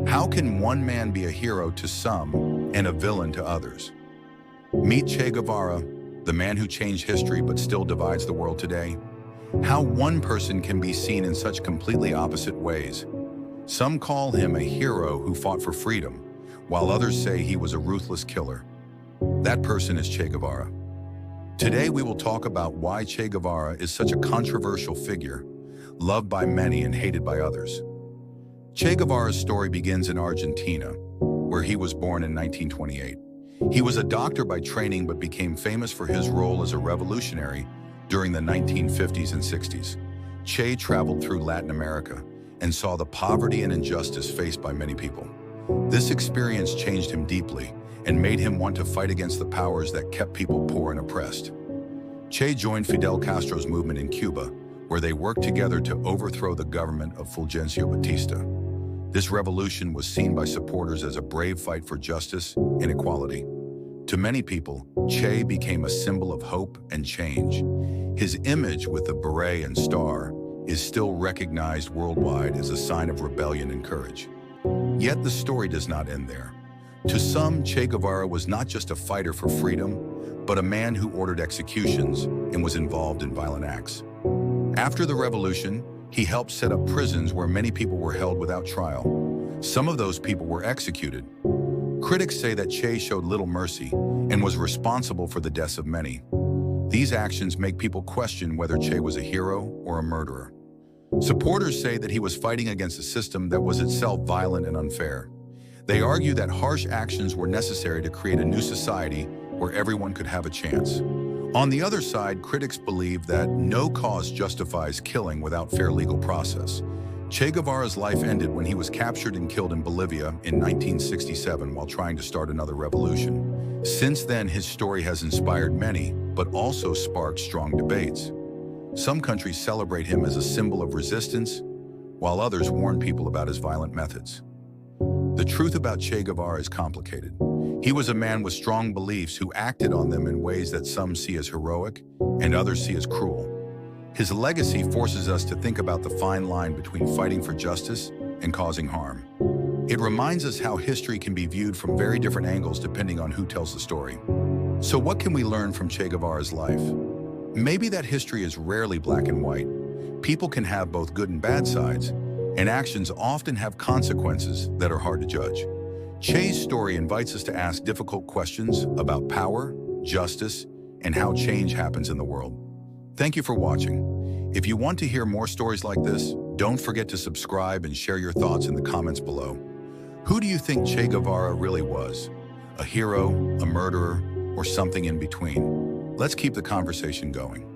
How can one man be a hero to some and a villain to others? Meet Che Guevara, the man who changed history but still divides the world today. How one person can be seen in such completely opposite ways. Some call him a hero who fought for freedom, while others say he was a ruthless killer. That person is Che Guevara. Today we will talk about why Che Guevara is such a controversial figure, loved by many and hated by others. Che Guevara's story begins in Argentina, where he was born in 1928. He was a doctor by training but became famous for his role as a revolutionary during the 1950s and 60s. Che traveled through Latin America and saw the poverty and injustice faced by many people. This experience changed him deeply and made him want to fight against the powers that kept people poor and oppressed. Che joined Fidel Castro's movement in Cuba, where they worked together to overthrow the government of Fulgencio Batista. This revolution was seen by supporters as a brave fight for justice and equality. To many people, Che became a symbol of hope and change. His image with the beret and star is still recognized worldwide as a sign of rebellion and courage. Yet the story does not end there. To some, Che Guevara was not just a fighter for freedom, but a man who ordered executions and was involved in violent acts. After the revolution, he helped set up prisons where many people were held without trial. Some of those people were executed. Critics say that Che showed little mercy and was responsible for the deaths of many. These actions make people question whether Che was a hero or a murderer. Supporters say that he was fighting against a system that was itself violent and unfair. They argue that harsh actions were necessary to create a new society where everyone could have a chance. On the other side, critics believe that no cause justifies killing without fair legal process. Che Guevara's life ended when he was captured and killed in Bolivia in 1967 while trying to start another revolution. Since then, his story has inspired many, but also sparked strong debates. Some countries celebrate him as a symbol of resistance, while others warn people about his violent methods. The truth about Che Guevara is complicated. He was a man with strong beliefs who acted on them in ways that some see as heroic and others see as cruel. His legacy forces us to think about the fine line between fighting for justice and causing harm. It reminds us how history can be viewed from very different angles depending on who tells the story. So what can we learn from Che Guevara's life? Maybe that history is rarely black and white. People can have both good and bad sides, and actions often have consequences that are hard to judge. Che's story invites us to ask difficult questions about power, justice, and how change happens in the world. Thank you for watching. If you want to hear more stories like this, don't forget to subscribe and share your thoughts in the comments below. Who do you think Che Guevara really was? A hero, a murderer, or something in between? Let's keep the conversation going.